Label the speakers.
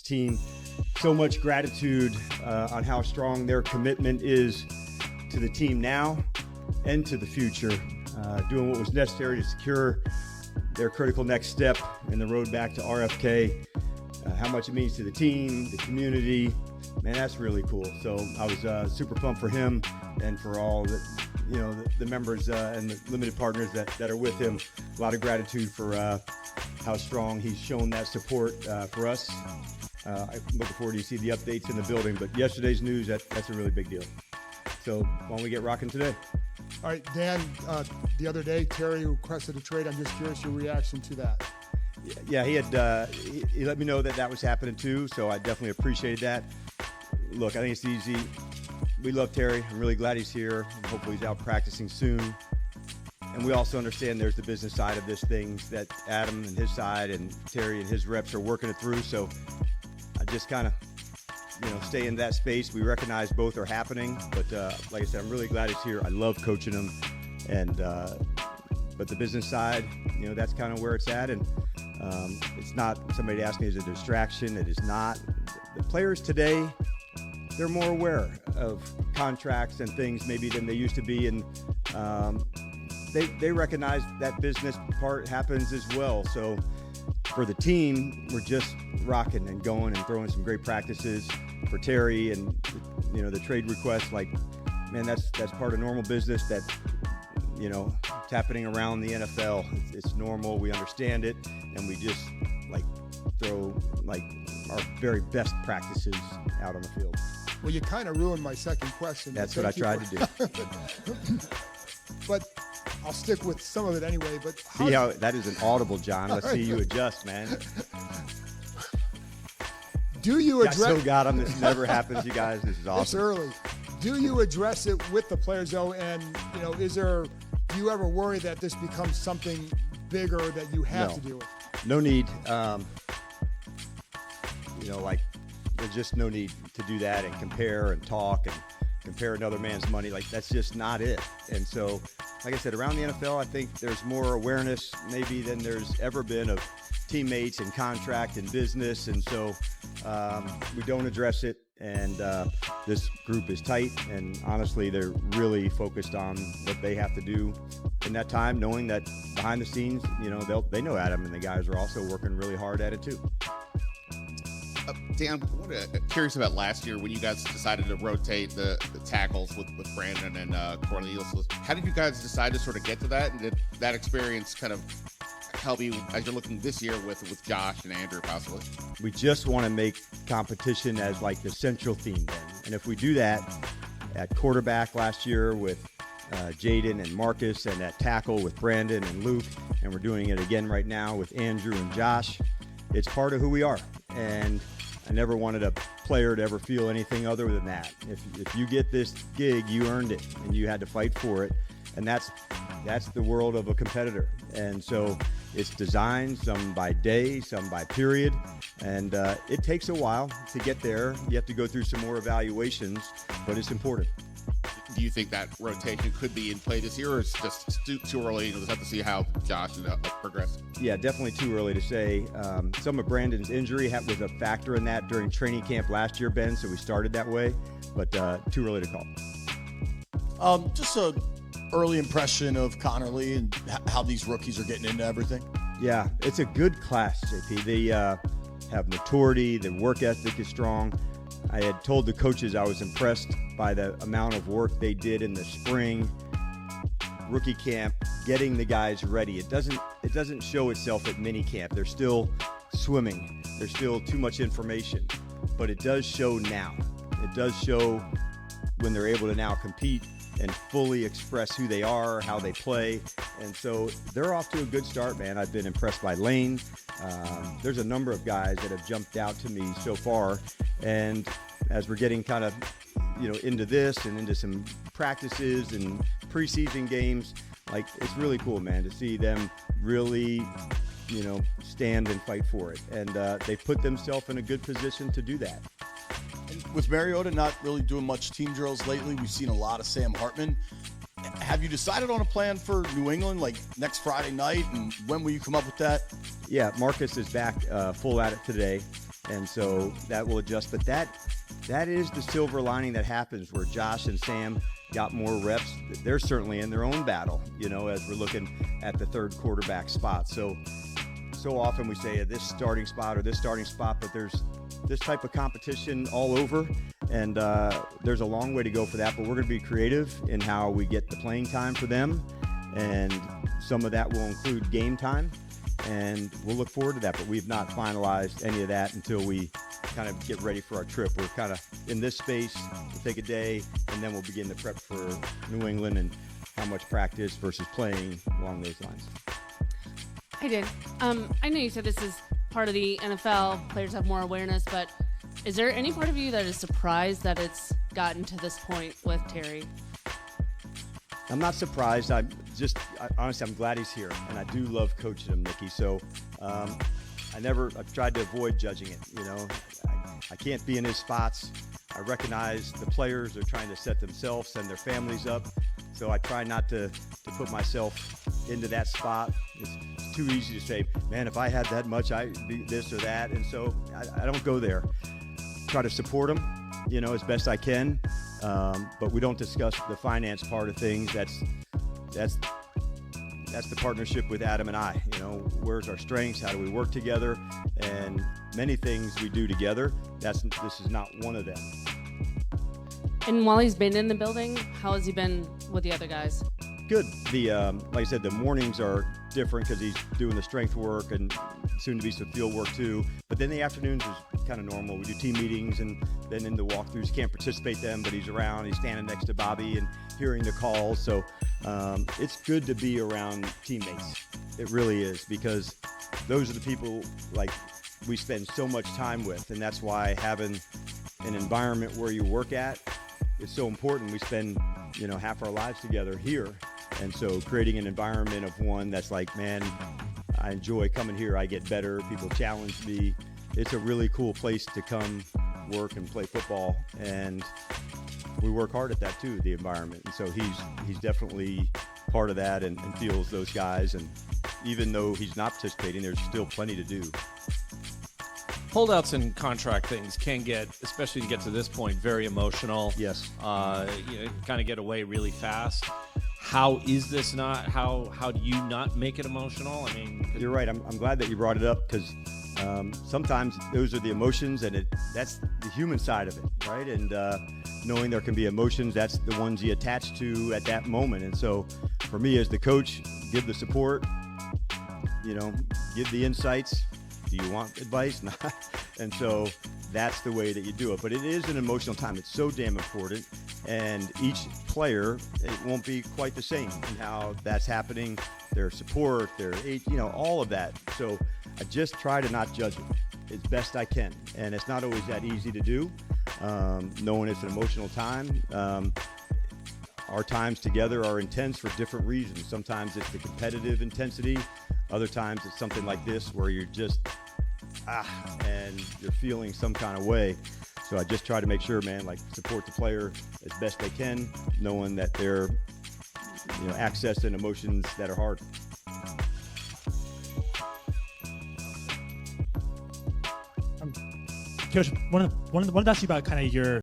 Speaker 1: team. So much gratitude on how strong their commitment is to the team now and to the future, doing what was necessary to secure their critical next step in the road back to RFK. How much it means to the team, the community, man, that's really cool. So I was super pumped for him and for all the members and the limited partners that are with him. A lot of gratitude for how strong he's shown that support for us. I'm looking forward to see the updates in the building, but yesterday's news, that's a really big deal. So why don't we get rocking today?
Speaker 2: All right, Dan, the other day, Terry requested a trade. I'm just curious your reaction to that.
Speaker 1: Yeah, he had he let me know that was happening too, so I definitely appreciated that. Look, I think it's easy. We love Terry. I'm really glad he's here. Hopefully he's out practicing soon. And we also understand there's the business side of this thing that Adam and his side and Terry and his reps are working it through. So I just kind of, stay in that space. We recognize both are happening, but like I said, I'm really glad he's here. I love coaching him, and but the business side, that's kind of where it's at. And it's not, somebody asked me, is it a distraction? It is not. The players today, they're more aware of contracts and things maybe than they used to be, and they recognize that business part happens as well. So for the team, we're just rocking and going and throwing some great practices. For Terry and the trade request, like, man, that's part of normal business. That it's happening around the NFL. It's normal. We understand it, and we just throw our very best practices out on the field.
Speaker 2: Well, you kind of ruined my second question.
Speaker 1: That's what I tried to do.
Speaker 2: But I'll stick with some of it anyway. But
Speaker 1: see how that is an audible, John. Let's see you adjust, man.
Speaker 2: Do you address?
Speaker 1: I still got him. This never happens, you guys. This is awesome.
Speaker 2: It's early. Do you address it with the players though? And do you ever worry that this becomes something bigger that you have to deal with?
Speaker 1: No need. There's just no need to do that and compare and talk and compare another man's money. That's just not it. And so, like I said, around the NFL, I think there's more awareness maybe than there's ever been of teammates and contract and business. And so we don't address it. And this group is tight. And honestly, they're really focused on what they have to do in that time, knowing that behind the scenes, they know Adam and the guys are also working really hard at it too.
Speaker 3: Dan, I'm curious about last year when you guys decided to rotate the tackles with Brandon and Cornelius. How did you guys decide to sort of get to that? And did that experience kind of help you as you're looking this year with Josh and Andrew possibly?
Speaker 1: We just want to make competition as the central theme then. And if we do that at quarterback last year with Jaden and Marcus, and at tackle with Brandon and Luke, and we're doing it again right now with Andrew and Josh, it's part of who we are. And I never wanted a player to ever feel anything other than that. If you get this gig, you earned it, and you had to fight for it. And that's the world of a competitor. And so it's designed, some by day, some by period. And it takes a while to get there. You have to go through some more evaluations, but it's important.
Speaker 3: Do you think that rotation could be in play this year, or it's just too early? We'll have to see how Josh progress.
Speaker 1: Yeah, definitely too early to say. Some of Brandon's injury was a factor in that during training camp last year, Ben, so we started that way, but too early to call.
Speaker 4: Just a early impression of Connerly and how these rookies are getting into everything.
Speaker 1: Yeah, it's a good class, JP. They have maturity. The work ethic is strong. I had told the coaches I was impressed by the amount of work they did in the spring rookie camp, getting the guys ready. It doesn't show itself at mini camp. They're still swimming. There's still too much information, but it does show now. It does show when they're able to now compete and fully express who they are, how they play. And so they're off to a good start, man. I've been impressed by Lane. There's a number of guys that have jumped out to me so far. And as we're getting kind of, into this and into some practices and preseason games, it's really cool, man, to see them really, stand and fight for it. And they put themselves in a good position to do that.
Speaker 4: And with Mariota not really doing much team drills lately, we've seen a lot of Sam Hartman. Have you decided on a plan for New England, next Friday night, and when will you come up with that?
Speaker 1: Yeah, Marcus is back full at it today, And so that will adjust. But that is the silver lining that happens where Josh and Sam got more reps. They're certainly in their own battle, as we're looking at the third quarterback spot. So often we say this starting spot or this starting spot, but there's this type of competition all over, and there's a long way to go for that. But we're going to be creative in how we get the playing time for them, and some of that will include game time, and we'll look forward to that. But we've not finalized any of that until we kind of get ready for our trip. We're kind of in this space. We'll take a day, and then we'll begin the prep for New England and how much practice versus playing along those lines.
Speaker 5: I did. I know you said this is part of the NFL. Players have more awareness, but is there any part of you that is surprised that it's gotten to this point with Terry?
Speaker 1: I'm not surprised. Honestly, I'm glad he's here, and I do love coaching him, Nikki. So I've tried to avoid judging it. I can't be in his spots. I recognize the players are trying to set themselves and their families up. So I try not to put myself into that spot. It's too easy to say, man, if I had that much, I'd be this or that. And so I don't go there. Try to support them, as best I can. But we don't discuss the finance part of things. That's the partnership with Adam and I. Where's our strengths? How do we work together? And many things we do together. This is not one of them.
Speaker 5: And while he's been in the building, how has he been with the other guys?
Speaker 1: Good. Like I said, the mornings are different because he's doing the strength work and soon to be some field work too. But then the afternoons is kind of normal. We do team meetings and then in the walkthroughs. He can't participate them, but he's around. He's standing next to Bobby and hearing the calls. So it's good to be around teammates. It really is, because those are the people we spend so much time with, and that's why having an environment where you work at is so important. We spend half our lives together here, and so creating an environment of one that's like, man, I enjoy coming here. I get better. People challenge me. It's a really cool place to come work and play football, and we work hard at that too, the environment. And so he's definitely part of that and feels those guys. And even though he's not participating, there's still plenty to do.
Speaker 6: Holdouts and contract things can get, especially to get to this point, very emotional.
Speaker 1: Yes.
Speaker 6: Kind of get away really fast. How is this not? How do you not make it emotional? I mean,
Speaker 1: you're right. I'm glad that you brought it up, because sometimes those are the emotions, and that's the human side of it, right? And knowing there can be emotions, that's the ones you attach to at that moment. And so for me as the coach, give the support, give the insights. Do you want advice? Not. And so that's the way that you do it. But it is an emotional time. It's so damn important. And each player, it won't be quite the same in how that's happening, their support, their age, all of that. So I just try to not judge it as best I can. And it's not always that easy to do, knowing it's an emotional time. Our times together are intense for different reasons. Sometimes it's the competitive intensity. Other times it's something like this where you're just, and you're feeling some kind of way. So I just try to make sure, man, support the player as best they can, knowing that they're, accessing emotions that are hard.
Speaker 7: Coach, wanted to ask you about kind of your